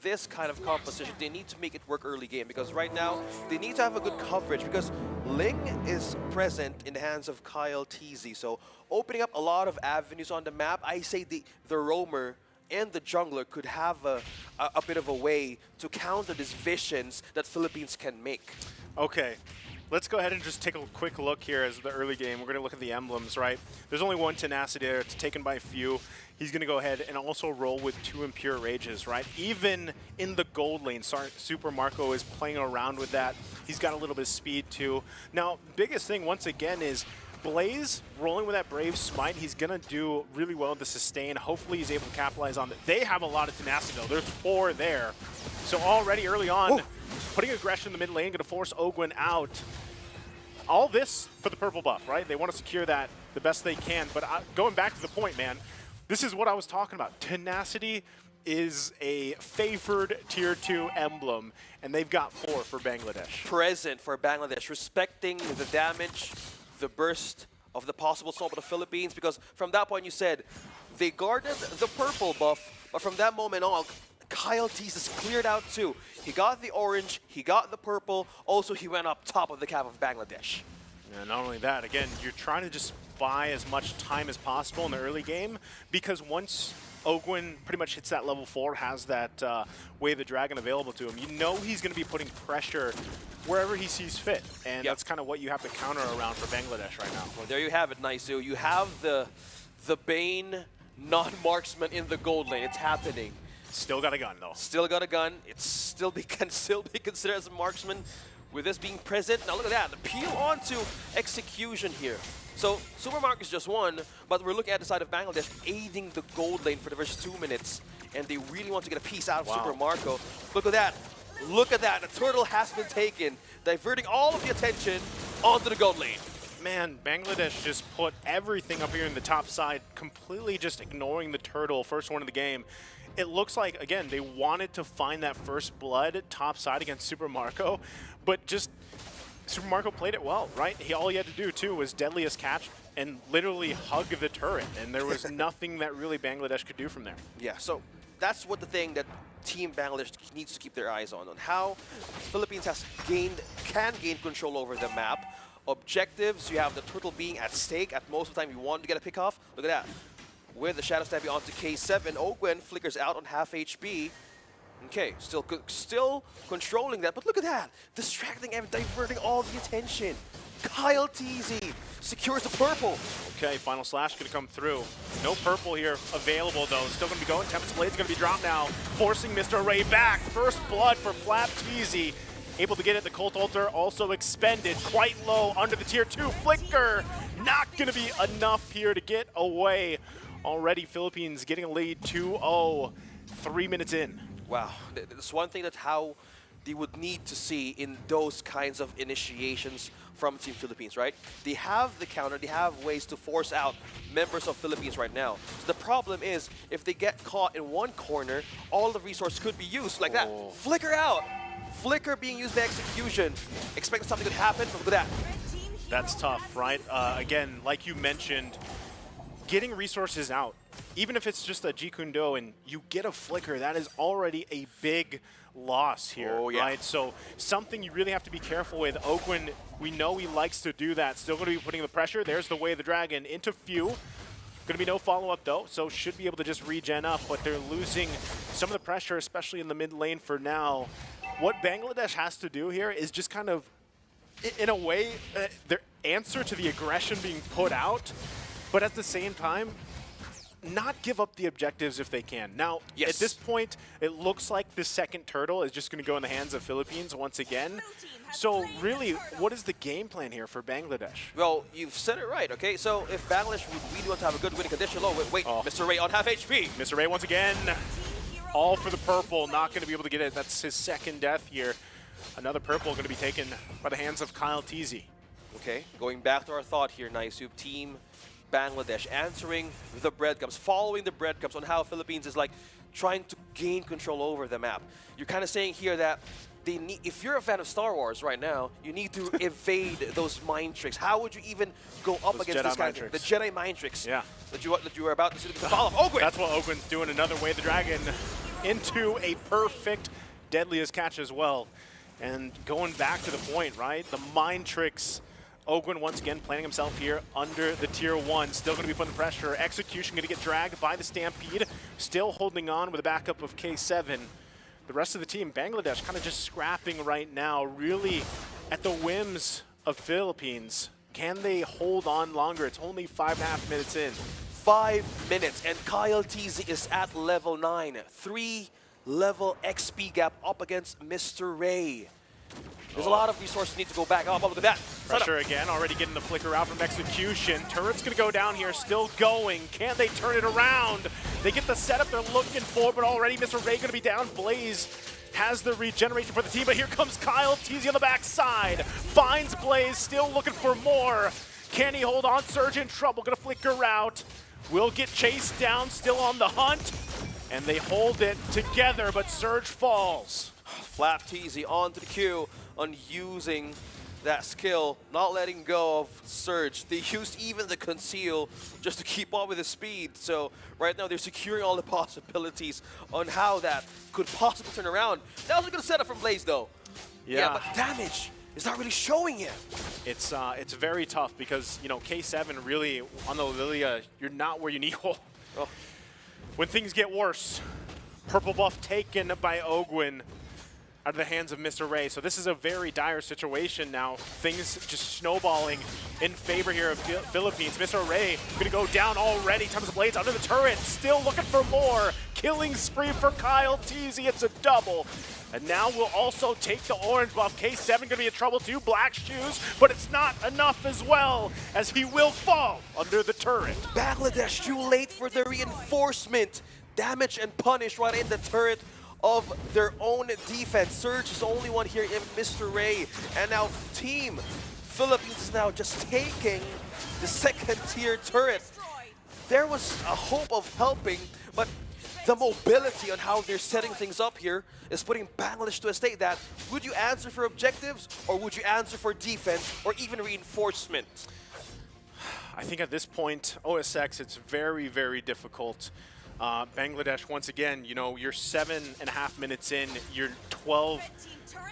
this kind of composition, they need to make it work early game, because right now they need to have a good coverage, because Ling is present in the hands of Kyle TZ, so opening up a lot of avenues on the map. I say the roamer and the jungler could have a bit of a way to counter these visions that Philippines can make. Okay. Let's go ahead and just take a quick look here as the early game. We're going to look at the emblems, right? There's only one Tenacity there. It's taken by a few. He's going to go ahead and also roll with 2 Impure Rages, right? Even in the gold lane, Super Marco is playing around with that. He's got a little bit of speed too. Now, biggest thing once again is Blaze rolling with that Brave Smite. He's going to do really well with the sustain. Hopefully he's able to capitalize on it. They have a lot of tenacity though. There's 4 there. So already early on, putting aggression in the mid lane, going to force Ogwin out. All this for the purple buff, right? They want to secure that the best they can. But going back to the point, man, this is what I was talking about. Tenacity is a favored tier 2 emblem, and they've got 4 for Bangladesh. Present for Bangladesh, respecting the damage, the burst of the possible stomp of the Philippines, because from that point you said they guarded the purple buff, but from that moment on, Kyle TZ is cleared out too. He got the orange, he got the purple, also he went up top of the cap of Bangladesh. And not only that, again, you're trying to just buy as much time as possible in the early game, because once Ogwin pretty much hits that level 4, has that Way of the Dragon available to him, you know he's going to be putting pressure wherever he sees fit. And that's kind of what you have to counter around for Bangladesh right now. Well, there you have it, Naisu. You have the Bane non-marksman in the gold lane. It's happening. Still got a gun, though. Still got a gun. It can still be considered as a marksman with this being present. Now look at that. The peel onto execution here. So Super Marcus just won, but we're looking at the side of Bangladesh aiding the gold lane for the first 2 minutes, and they really want to get a piece out of Super Marco. Look at that. Look at that. The turtle has been taken, diverting all of the attention onto the gold lane. Man, Bangladesh just put everything up here in the top side, completely just ignoring the turtle, first one of the game. It looks like, again, they wanted to find that first blood top side against Super Marco, but just Super Marco played it well, right? All he had to do, too, was Deadliest Catch and literally hug the turret, and there was nothing that really Bangladesh could do from there. Yeah, so that's what the thing that Team Bangladesh needs to keep their eyes on how Philippines can gain control over the map. Objectives, you have the turtle being at stake. At most of the time, you want to get a pick off. Look at that. With the Shadow Stabbing onto K7, Ogwin flickers out on half HP. Okay, still controlling that, but look at that. Distracting and diverting all the attention. Kyle TZ secures the purple. Okay, final slash going to come through. No purple here available, though. Still going to be going. Tempest Blade's going to be dropped now, forcing Mr. Ray back. First blood for Flap TZ. Able to get it. The Cult Altar also expended. Quite low under the tier 2. Flicker not going to be enough here to get away. Already Philippines getting a lead 2-0, 3 minutes in. Wow, that's one thing that how they would need to see in those kinds of initiations from Team Philippines, right? They have the counter, they have ways to force out members of Philippines right now. So the problem is, if they get caught in one corner, all the resources could be used like that. Flicker out! Flicker being used by execution. Expecting something could happen, but look at that. That's tough, right? Again, like you mentioned, getting resources out, even if it's just a Jikundo and you get a flicker, that is already a big loss here, right? So something you really have to be careful with. Ogwin, we know he likes to do that. Still going to be putting the pressure. There's the Way of the Dragon into few. Going to be no follow-up though, so should be able to just regen up, but they're losing some of the pressure, especially in the mid lane for now. What Bangladesh has to do here is just kind of, in a way, their answer to the aggression being put out, but at the same time, not give up the objectives if they can. Now, at this point, it looks like the second turtle is just going to go in the hands of Philippines once again. So really, what is the game plan here for Bangladesh? Well, you've said it right, okay? So if Bangladesh would really want to have a good winning condition, wait, Mr. Ray on half HP. Mr. Ray once again, all for the purple, not going to be able to get it. That's his second death here. Another purple going to be taken by the hands of Kyle TZ. Okay, going back to our thought here, Naisub, Team Bangladesh answering the breadcrumbs, following the breadcrumbs on how Philippines is like trying to gain control over the map. You're kind of saying here that they need, if you're a fan of Star Wars right now, you need to evade those mind tricks. How would you even go up against this kind of the Jedi mind tricks? Yeah. That you were about to see the follow-up. Ogwin! That's what Ogwin's doing. Another Way of the Dragon. into a perfect deadliest catch as well. And going back to the point, right? The mind tricks. Ogwin once again planting himself here under the tier 1. Still going to be putting pressure. Execution going to get dragged by the Stampede. Still holding on with a backup of K7. The rest of the team, Bangladesh, kind of just scrapping right now, really at the whims of Philippines. Can they hold on longer? It's only 5.5 minutes in. 5 minutes, and Kyle TZ is at level 9. 3-level XP gap up against Mr. Ray. There's a lot of resources need to go back. Oh, look at that. Pressure again, already getting the flicker out from Execution. Turret's gonna go down here, still going. Can they turn it around? They get the setup they're looking for, but already Mr. Ray gonna be down. Blaze has the regeneration for the team, but here comes Kyle TZ on the backside. Finds Blaze, still looking for more. Can he hold on? Surge in trouble, gonna flicker out. Will get chased down, still on the hunt. And they hold it together, but Surge falls. Flap TZ onto the queue on using that skill, not letting go of Surge. They used even the conceal just to keep up with the speed. So right now they're securing all the possibilities on how that could possibly turn around. That was a good setup from Blaze though. Yeah, but damage is not really showing yet. It's very tough because, you know, K7 really on the Lilia, you're not where you need. Oh. When things get worse, purple buff taken by Ogwin out of the hands of Mr. Ray. So this is a very dire situation now. Things just snowballing in favor here of Philippines. Mr. Ray gonna go down already. Times the blades under the turret. Still looking for more. Killing spree for Kyle TZ. It's a double. And now we'll also take the orange buff. K7 gonna be in trouble too. Black shoes, but it's not enough as well, as he will fall under the turret. Bangladesh too late for the reinforcement. Damage and punish right in the turret of their own defense. Surge is the only one here in Mr. Ray. And now Team Philippines is now just taking the second tier turret. There was a hope of helping, but the mobility on how they're setting things up here is putting Bangladesh to a state that would you answer for objectives or would you answer for defense or even reinforcement? I think at this point, OSX, it's very, very difficult. Bangladesh, once again, you know, you're 7.5 minutes in, you're 12,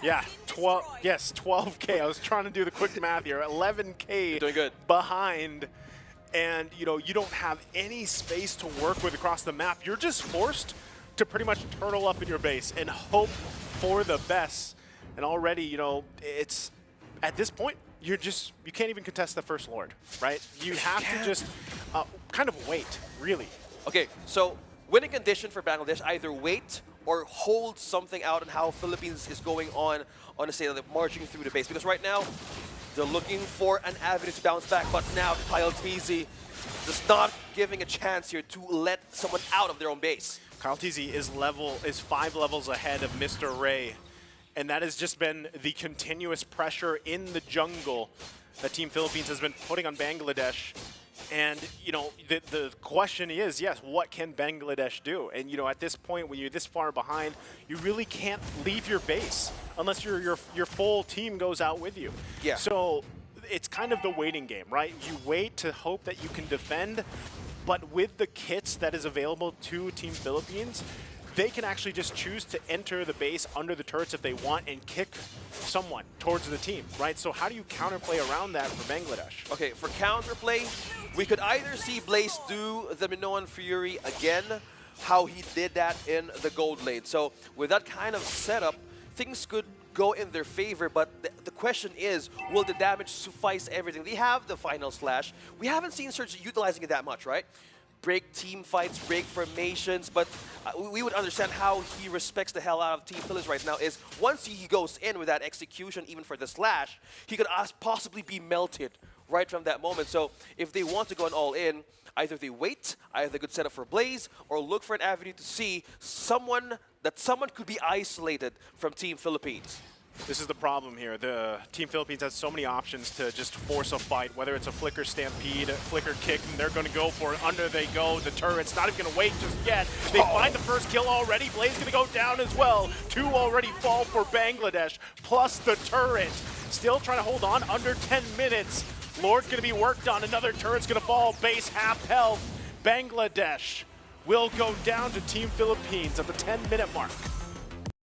yeah, 12, yes, 12K. I was trying to do the quick math here, 11K doing good. Behind, and, you know, you don't have any space to work with across the map. You're just forced to pretty much turtle up in your base and hope for the best. And already, you know, it's, at this point, you can't even contest the first Lord, right? You have to just kind of wait, really. Okay, so winning condition for Bangladesh, either wait or hold something out on how Philippines is going on a state of marching through the base. Because right now, they're looking for an avenue to bounce back, but now Kyle TZ just not giving a chance here to let someone out of their own base. Kyle TZ is 5 levels ahead of Mr. Ray, and that has just been the continuous pressure in the jungle that Team Philippines has been putting on Bangladesh. And, you know, the question is, yes, what can Bangladesh do? And, you know, at this point, when you're this far behind, you really can't leave your base unless your full team goes out with you. Yeah. So it's kind of the waiting game, right? You wait to hope that you can defend, but with the kits that is available to Team Philippines, they can actually just choose to enter the base under the turrets if they want and kick someone towards the team, right? So how do you counterplay around that for Bangladesh? Okay, for counterplay, we could either see Blaze do the Minoan Fury again, how he did that in the gold lane. So with that kind of setup, things could go in their favor, but the question is, will the damage suffice everything? They have the final slash. We haven't seen Surge utilizing it that much, right? Break team fights, break formations, but we would understand how he respects the hell out of Team Phillies right now is once he goes in with that execution, even for the slash, he could possibly be melted right from that moment. So if they want to go all in, either they wait, either good setup for Blaze, or look for an avenue to see someone could be isolated from Team Philippines. This is the problem here. The Team Philippines has so many options to just force a fight, whether it's a flicker stampede, a flicker kick, and they're going to go for it. Under they go. The turret's not even going to wait just yet. They find the first kill already. Blaze going to go down as well. 2 already fall for Bangladesh, plus the turret. Still trying to hold on under 10 minutes. Lord's going to be worked on. Another turret's going to fall. Base half health. Bangladesh will go down to Team Philippines at the 10-minute mark.